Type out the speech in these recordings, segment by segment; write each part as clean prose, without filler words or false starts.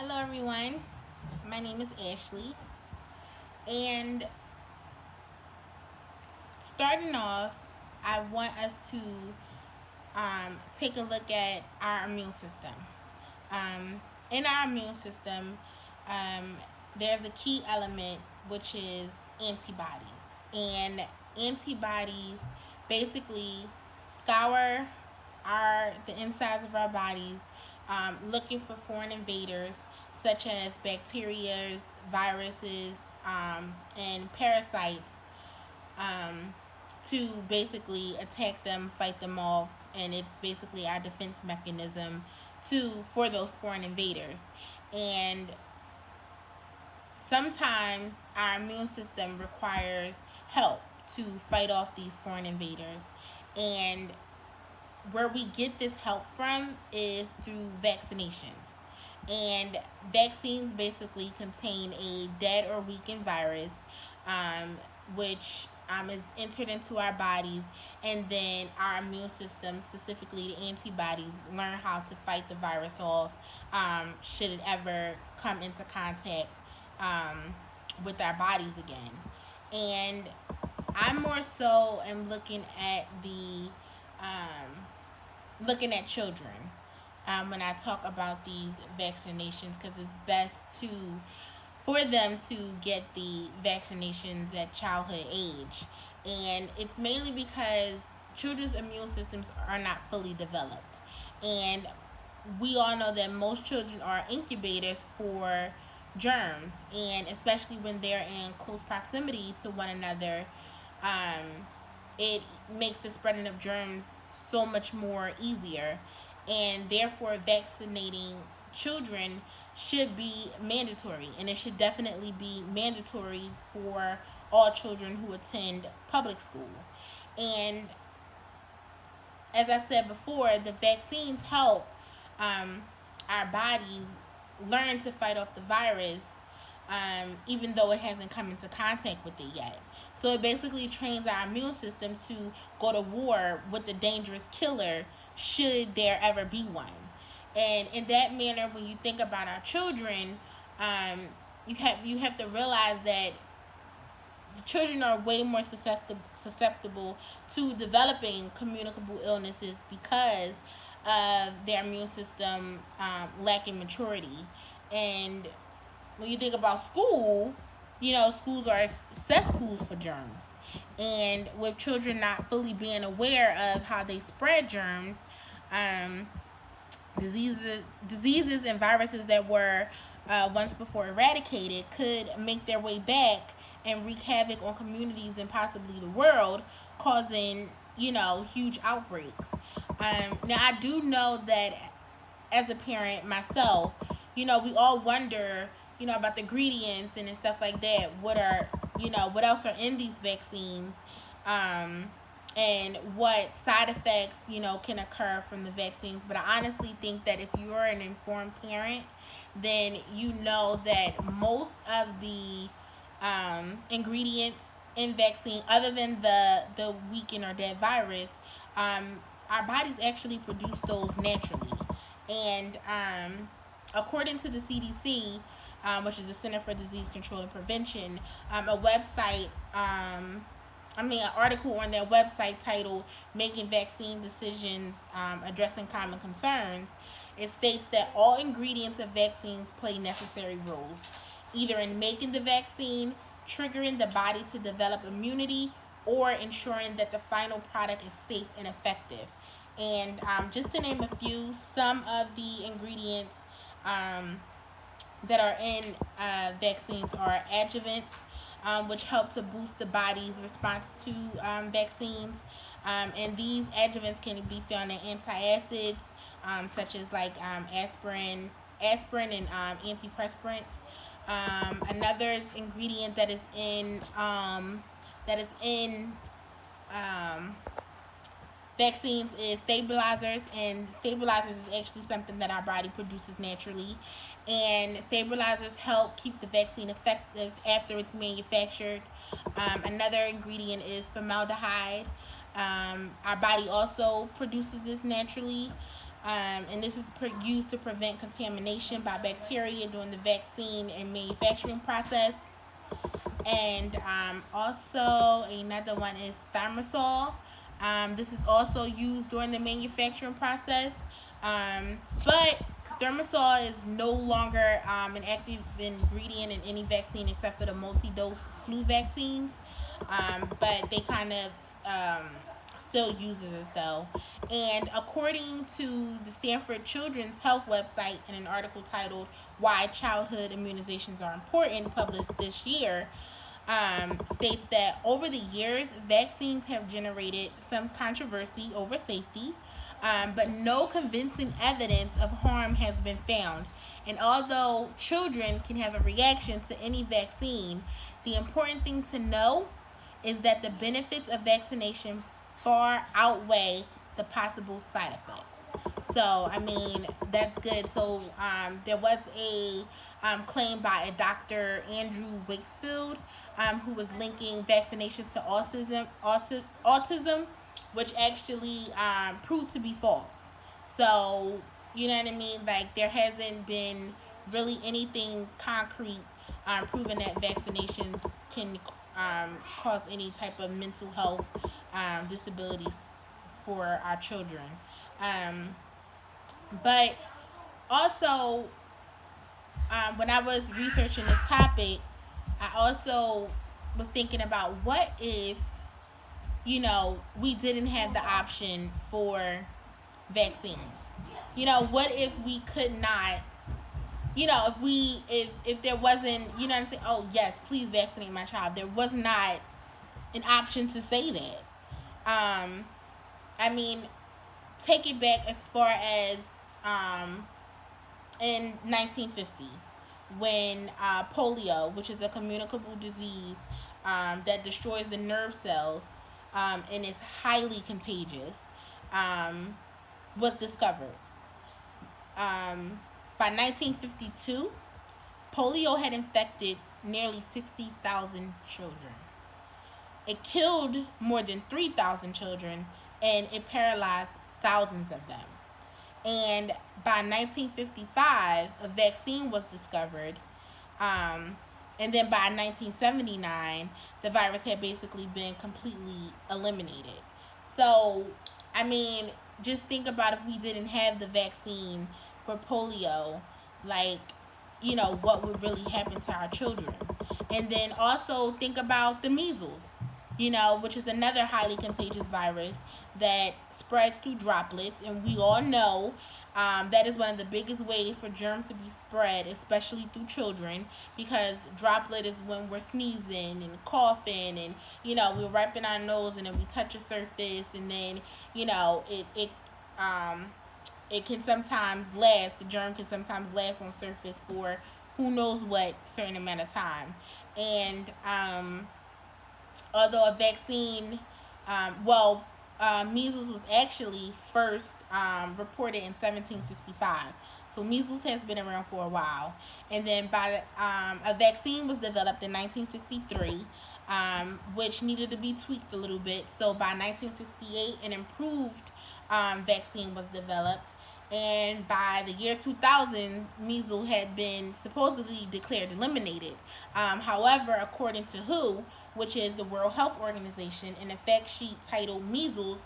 Hello, everyone. My name is Ashley, and starting off, I want us to take a look at our immune system. In our immune system, um, there's a key element which is antibodies, and antibodies basically scour the insides of our bodies, looking for foreign invaders such as bacteria, viruses, and parasites, um, to basically attack them, fight them off, and it's basically our defense mechanism for those foreign invaders. And sometimes our immune system requires help to fight off these foreign invaders, and where we get this help from is through vaccinations. And vaccines basically contain a dead or weakened virus, um, which is entered into our bodies, and then our immune system, specifically the antibodies, learn how to fight the virus off, should it ever come into contact um, with our bodies again. And I more so am looking at children when I talk about these vaccinations, because it's best for them to get the vaccinations at childhood age. And it's mainly because children's immune systems are not fully developed. And we all know that most children are incubators for germs, and especially when they're in close proximity to one another, it makes the spreading of germs so much more easier. And therefore, vaccinating children should be mandatory, and it should definitely be mandatory for all children who attend public school. And as I said before, the vaccines help um, our bodies learn to fight off the virus, even though it hasn't come into contact with it yet. So it basically trains our immune system to go to war with the dangerous killer, should there ever be one. And in that manner, when you think about our children, you have to realize that the children are way more susceptible to developing communicable illnesses because of their immune system lacking maturity. And when you think about school, schools are cesspools for germs. And with children not fully being aware of how they spread germs, um, diseases and viruses that were once before eradicated could make their way back and wreak havoc on communities and possibly the world, causing huge outbreaks. Now I do know that as a parent myself, we all wonder, about the ingredients and stuff like that. What else are in these vaccines, and what side effects, can occur from the vaccines. But I honestly think that if you're an informed parent, then you know that most of the ingredients in vaccine, other than the weakened or dead virus, our bodies actually produce those naturally. And according to the CDC, which is the Center for Disease Control and Prevention, an article on their website titled "Making Vaccine Decisions, Addressing Common Concerns." It states that all ingredients of vaccines play necessary roles, either in making the vaccine, triggering the body to develop immunity, or ensuring that the final product is safe and effective. And just to name a few, some of the ingredients that are in vaccines are adjuvants, which help to boost the body's response to vaccines. And these adjuvants can be found in antacids, such as like aspirin and antiperspirants. Another ingredient that is in vaccines is stabilizers, and stabilizers is actually something that our body produces naturally. And stabilizers help keep the vaccine effective after it's manufactured. Another ingredient is formaldehyde. Our body also produces this naturally. And this is used to prevent contamination by bacteria during the vaccine and manufacturing process. And also another one is thimerosal. This is also used during the manufacturing process, but thimerosal is no longer an active ingredient in any vaccine except for the multi-dose flu vaccines. But they kind of still uses it though. And according to the Stanford Children's Health website, in an article titled "Why Childhood Immunizations Are Important," published this year, states that over the years, vaccines have generated some controversy over safety, but no convincing evidence of harm has been found. And although children can have a reaction to any vaccine, the important thing to know is that the benefits of vaccination far outweigh the possible side effects. So, I mean, that's good. So, there was a claim by a Dr. Andrew Wakefield, who was linking vaccinations to autism, which actually proved to be false. So, you know what I mean? Like, there hasn't been really anything concrete proving that vaccinations can cause any type of mental health disabilities for our children. Um, but also, when I was researching this topic, I also was thinking about what if, we didn't have the option for vaccines. What if we could not, if there wasn't, I'm saying, oh yes, please vaccinate my child. There was not an option to say that. I mean, take it back as far as in 1950 when polio, which is a communicable disease that destroys the nerve cells and is highly contagious, was discovered. By 1952, polio had infected nearly 60,000 children. It killed more than 3,000 children, and it paralyzed thousands of them. And by 1955, a vaccine was discovered. And then by 1979, the virus had basically been completely eliminated. So, I mean, just think about if we didn't have the vaccine for polio, like, what would really happen to our children. And then also think about the measles, which is another highly contagious virus that spreads through droplets. And we all know that is one of the biggest ways for germs to be spread, especially through children, because droplet is when we're sneezing and coughing and, we're wiping our nose and then we touch a surface and then, it can sometimes last, the germ can sometimes last on surface for who knows what certain amount of time. And although a vaccine, measles was actually first reported in 1765. So measles has been around for a while. And then a vaccine was developed in 1963, which needed to be tweaked a little bit. So by 1968, an improved vaccine was developed. And by the year 2000, measles had been supposedly declared eliminated. However, according to WHO, which is the World Health Organization, in a fact sheet titled Measles,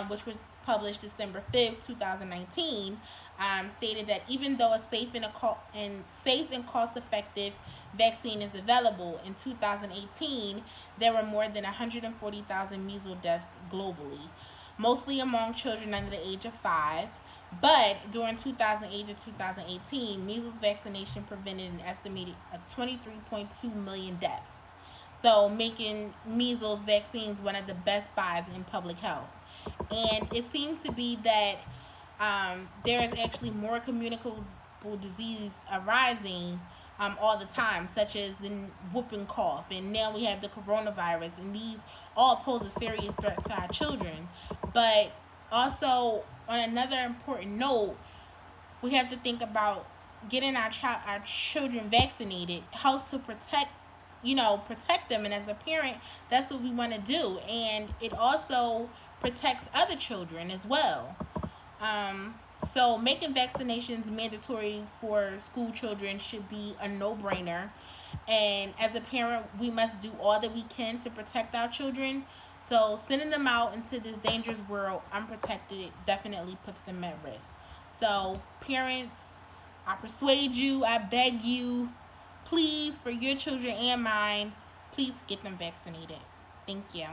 which was published December 5th, 2019, stated that even though a safe and cost-effective vaccine is available, in 2018, there were more than 140,000 measles deaths globally, mostly among children under the age of 5. But during 2008 to 2018, measles vaccination prevented an estimated 23.2 million deaths. So making measles vaccines one of the best buys in public health. And it seems to be that there is actually more communicable disease arising all the time, such as the whooping cough. And now we have the coronavirus. And these all pose a serious threat to our children. But also, on another important note, we have to think about getting our children vaccinated helps to protect them. And as a parent, that's what we want to do. And it also protects other children as well. So making vaccinations mandatory for school children should be a no-brainer. And as a parent, we must do all that we can to protect our children. So sending them out into this dangerous world unprotected definitely puts them at risk. So parents, I persuade you, I beg you, please, for your children and mine, please get them vaccinated. Thank you.